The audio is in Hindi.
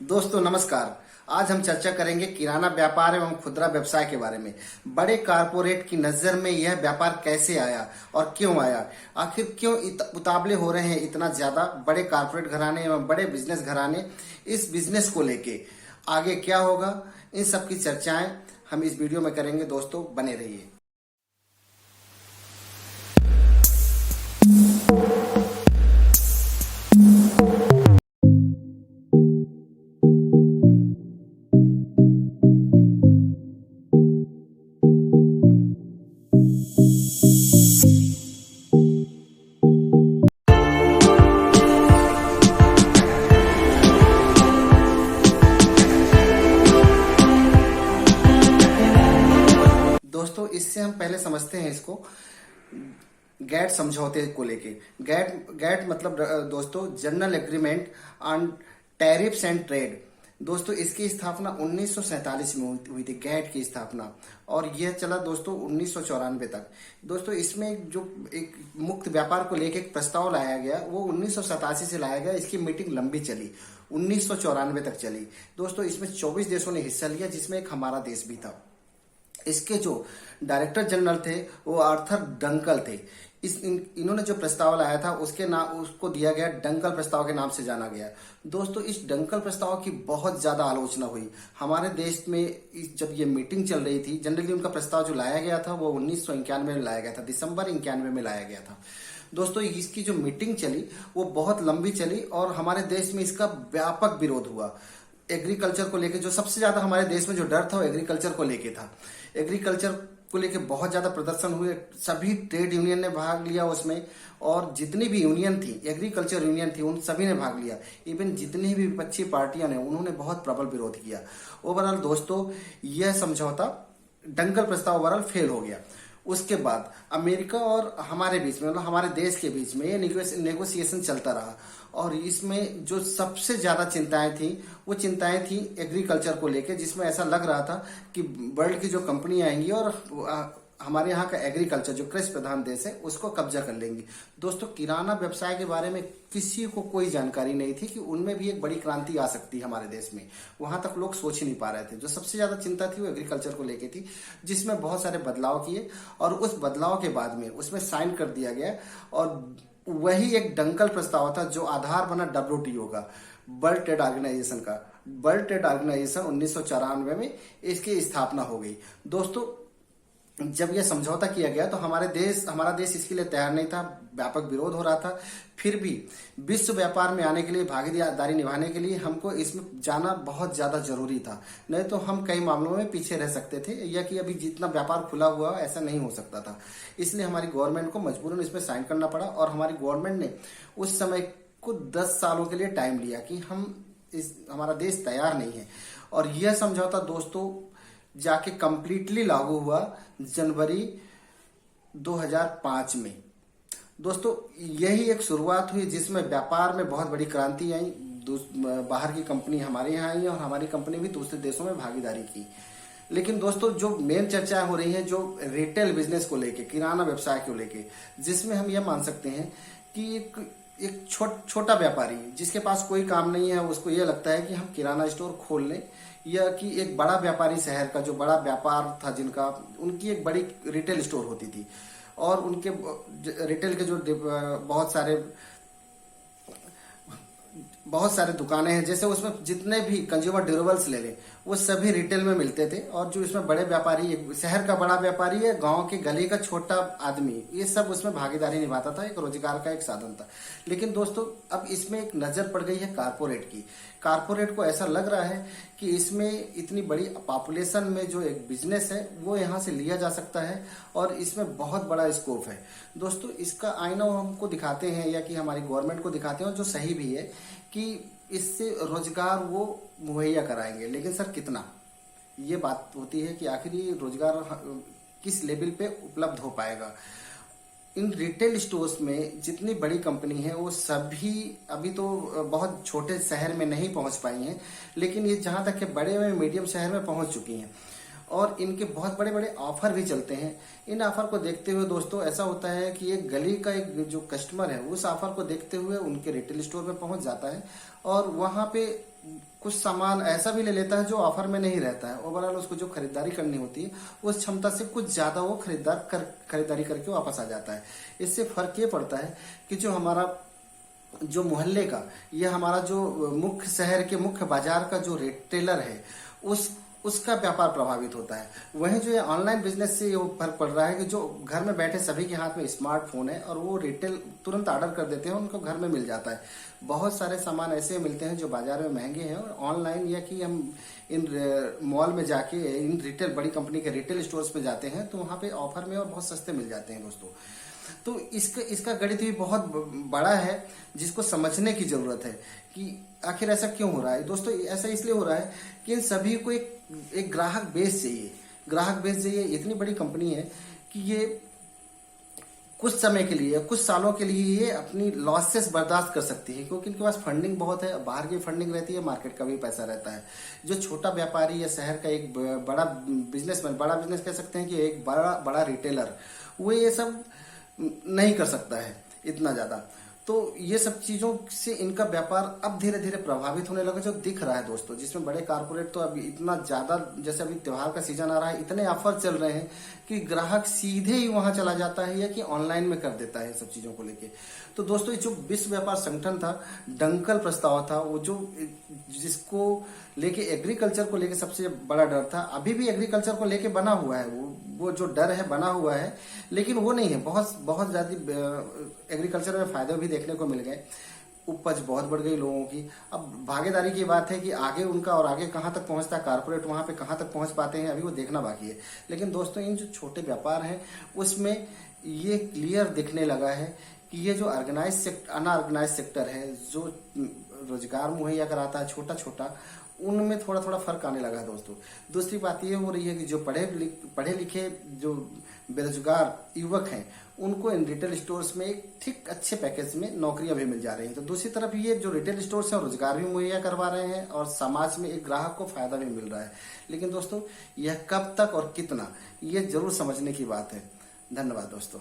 दोस्तों नमस्कार। आज हम चर्चा करेंगे किराना व्यापार एवं खुदरा व्यवसाय के बारे में। बड़े कारपोरेट की नजर में यह व्यापार कैसे आया और क्यों आया, आखिर क्यों उतावले हो रहे हैं इतना ज्यादा बड़े कारपोरेट घराने एवं बड़े बिजनेस घराने इस बिजनेस को लेके, आगे क्या होगा, इन सब की चर्चाएं हम इस वीडियो में करेंगे। दोस्तों बने रहिए। दोस्तों इससे हम पहले समझते हैं इसको गैट समझौते को लेके। गैट गैट मतलब दोस्तों general agreement on tariffs and trade. दोस्तों इसकी स्थापना 1947 में हुई थी, गैट की स्थापना, और यह चला दोस्तों 1994 तक। दोस्तों इसमें जो एक मुक्त व्यापार को लेके एक प्रस्ताव लाया गया वो 1987 से लाया गया। इसकी मीटिंग लंबी चली, 1994 तक चली। दोस्तों इसमें 24 देशों ने हिस्सा लिया, जिसमें एक हमारा देश भी था। इसके जो डायरेक्टर जनरल थे वो आर्थर डंकल थे। इन्होंने जो प्रस्ताव लाया था उसके नाम उसको दिया गया डंकल प्रस्ताव के नाम से जाना गया। दोस्तों इस डंकल प्रस्ताव की बहुत ज्यादा आलोचना हुई हमारे देश में। जब ये मीटिंग चल रही थी, जनरली उनका प्रस्ताव जो लाया गया था वो 1991 में लाया गया था, दिसंबर 91 में लाया गया था। दोस्तों इसकी जो मीटिंग चली वो बहुत लंबी चली और हमारे देश में इसका व्यापक विरोध हुआ। एग्रीकल्चर को लेके जो सबसे ज्यादा हमारे देश में जो डर था वो एग्रीकल्चर को लेके था। एग्रीकल्चर को लेके बहुत ज्यादा प्रदर्शन हुए, सभी ट्रेड यूनियन ने भाग लिया उसमें, और जितनी भी यूनियन थी, एग्रीकल्चर यूनियन थी, उन सभी ने भाग लिया। इवन जितनी भी विपक्षी पार्टियां ने उन्होंने बहुत प्रबल विरोध किया। ओवरऑल दोस्तों यह समझौता डंकल प्रस्ताव ओवरऑल फेल हो गया। उसके बाद अमेरिका और हमारे बीच में, मतलब हमारे देश के बीच में ये नेगोशिएशन चलता रहा, और इसमें जो सबसे ज्यादा चिंताएं थी वो चिंताएं थी एग्रीकल्चर को लेके, जिसमें ऐसा लग रहा था कि वर्ल्ड की जो कंपनी आएंगी और हमारे यहाँ का एग्रीकल्चर जो कृषि प्रधान देश है उसको कब्जा कर लेंगी। दोस्तों किराना व्यवसाय के बारे में किसी को कोई जानकारी नहीं थी कि उनमें भी एक बड़ी क्रांति आ सकती है हमारे देश में। वहां तक लोग सोच ही नहीं पा रहे थे। जो सबसे ज्यादा चिंता थी वो एग्रीकल्चर को लेके थी, जिसमें बहुत सारे बदलाव किए, और उस बदलाव के बाद में उसमें साइन कर दिया गया, और वही एक डंकल प्रस्ताव था जो आधार बना WTO का, वर्ल्ड ट्रेड ऑर्गेनाइजेशन का। वर्ल्ड ट्रेड ऑर्गेनाइजेशन 1994 में इसकी स्थापना हो गई। दोस्तों जब यह समझौता किया गया तो हमारा देश इसके लिए तैयार नहीं था, व्यापक विरोध हो रहा था। फिर भी विश्व व्यापार में आने के लिए, भागीदारी निभाने के लिए हमको इसमें जाना बहुत ज्यादा जरूरी था, नहीं तो हम कई मामलों में पीछे रह सकते थे, या कि अभी जितना व्यापार खुला हुआ ऐसा नहीं हो सकता था। इसलिए हमारी गवर्नमेंट को मजबूरन इसमें साइन करना पड़ा, और हमारी गवर्नमेंट ने उस समय को 10 सालों के लिए टाइम लिया कि हमारा देश तैयार नहीं है। और यह समझौता दोस्तों जाके कंप्लीटली लागू हुआ जनवरी 2005 में। दोस्तों यही एक शुरुआत हुई जिसमें व्यापार में बहुत बड़ी क्रांति आई। बाहर की कंपनी हमारे यहाँ आई और हमारी कंपनी भी दूसरे देशों में भागीदारी की। लेकिन दोस्तों जो मेन चर्चाएं हो रही हैं जो रिटेल बिजनेस को लेके, किराना व्यवसाय को लेके, जिसमें हम यह मान सकते हैं कि एक छोटा व्यापारी जिसके पास कोई काम नहीं है, उसको यह लगता है कि हम किराना स्टोर खोल लें, या कि एक बड़ा व्यापारी शहर का जो बड़ा व्यापार था जिनका, उनकी एक बड़ी रिटेल स्टोर होती थी, और उनके रिटेल के जो बहुत सारे दुकानें हैं, जैसे उसमें जितने भी कंज्यूमर ड्यूरेबल्स ले लें वो सभी रिटेल में मिलते थे। और जो इसमें बड़े व्यापारी, एक शहर का बड़ा व्यापारी है, गांव के गली का छोटा आदमी, ये सब उसमें भागीदारी निभाता था, एक रोजगार का एक साधन था। लेकिन दोस्तों अब इसमें एक नजर पड़ गई है कारपोरेट की। कारपोरेट को ऐसा लग रहा है कि इसमें इतनी बड़ी पॉपुलेशन में जो एक बिजनेस है वो यहाँ से लिया जा सकता है, और इसमें बहुत बड़ा स्कोप है। दोस्तों इसका आईना हमको दिखाते हैं, या कि हमारी गवर्नमेंट को दिखाते हैं, और जो सही भी है कि इससे रोजगार वो मुहैया कराएंगे। लेकिन सर कितना, ये बात होती है कि आखिर ये रोजगार किस लेवल पे उपलब्ध हो पाएगा। इन रिटेल स्टोर्स में जितनी बड़ी कंपनी है वो सभी अभी तो बहुत छोटे शहर में नहीं पहुंच पाई हैं, लेकिन ये जहां तक के बड़े में मीडियम शहर में पहुंच चुकी हैं, और इनके बहुत बड़े बड़े ऑफर भी चलते हैं। इन ऑफर को देखते हुए दोस्तों ऐसा होता है कि एक गली का एक जो कस्टमर है उस ऑफर को देखते हुए उनके रिटेल स्टोर में पहुंच जाता है, और वहां पे कुछ सामान ऐसा भी ले लेता है जो ऑफर में नहीं रहता है। ओवरऑल उसको जो खरीदारी करनी होती है उस क्षमता से कुछ ज्यादा वो खरीदारी करके वापस आ जाता है। इससे फर्क ये पड़ता है कि जो हमारा जो मोहल्ले का या हमारा जो मुख्य शहर के मुख्य बाजार का जो रिटेलर है उसका व्यापार प्रभावित होता है। वहीं जो ये ऑनलाइन बिजनेस से ये फर्क पड़ रहा है कि जो घर में बैठे सभी के हाथ में स्मार्टफोन है और वो रिटेल तुरंत ऑर्डर कर देते हैं, उनको घर में मिल जाता है। बहुत सारे सामान ऐसे मिलते हैं जो बाजार में महंगे हैं और ऑनलाइन या कि हम इन मॉल में जाके इन रिटेल बड़ी कंपनी के रिटेल स्टोर्स में जाते हैं तो वहां पे ऑफर में और बहुत सस्ते मिल जाते हैं दोस्तों। तो इसका गणित भी बहुत बड़ा है जिसको समझने की जरूरत है कि आखिर ऐसा क्यों हो रहा है। दोस्तों ऐसा इसलिए हो रहा है कि इन सभी को एक ग्राहक बेस चाहिए। इतनी बड़ी कंपनी है कि ये कुछ समय के लिए, कुछ सालों के लिए ये अपनी लॉसेस बर्दाश्त कर सकती है क्योंकि इनके पास फंडिंग बहुत है, बाहर की फंडिंग रहती है, मार्केट का भी पैसा रहता है। जो छोटा व्यापारी या शहर का एक बड़ा बिजनेसमैन, बड़ा बिजनेस कह सकते हैं कि एक बड़ा रिटेलर, वो ये सब नहीं कर सकता है इतना ज्यादा। तो ये सब चीजों से इनका व्यापार अब धीरे धीरे प्रभावित होने लगा, जो दिख रहा है दोस्तों। जिसमें बड़े कारपोरेट तो अभी इतना ज्यादा, जैसे अभी त्योहार का सीजन आ रहा है, इतने ऑफर चल रहे हैं कि ग्राहक सीधे ही वहां चला जाता है या कि ऑनलाइन में कर देता है सब चीजों को लेके। तो दोस्तों जो विश्व व्यापार संगठन था, डंकल प्रस्ताव था, वो जो जिसको लेके एग्रीकल्चर को लेके सबसे बड़ा डर था, अभी भी एग्रीकल्चर को लेके बना हुआ है, वो जो डर है बना हुआ है, लेकिन वो नहीं है। बहुत ज्यादा एग्रीकल्चर में फायदे भी देखने को मिल गए, उपज बहुत बढ़ गई लोगों की। अब भागीदारी की बात है कि आगे उनका और आगे कहां तक पहुंचता है कारपोरेट, वहां पे कहां तक पहुंच पाते हैं, अभी वो देखना बाकी है। लेकिन दोस्तों इन जो छोटे व्यापार हैं उसमें ये क्लियर दिखने लगा है कि ये जो अनऑर्गेनाइज सेक्टर है, जो रोजगार मुहैया कराता है छोटा छोटा, उनमें थोड़ा थोड़ा फर्क आने लगा है दोस्तों। दूसरी बात ये हो रही है कि जो पढ़े लिखे जो बेरोजगार युवक हैं उनको इन रिटेल स्टोर्स में एक ठीक अच्छे पैकेज में नौकरियां भी मिल जा रही हैं। तो दूसरी तरफ ये जो रिटेल स्टोर्स हैं रोजगार भी मुहैया करवा रहे हैं और समाज में एक ग्राहक को फायदा भी मिल रहा है। लेकिन दोस्तों यह कब तक और कितना, ये जरूर समझने की बात है। धन्यवाद दोस्तों।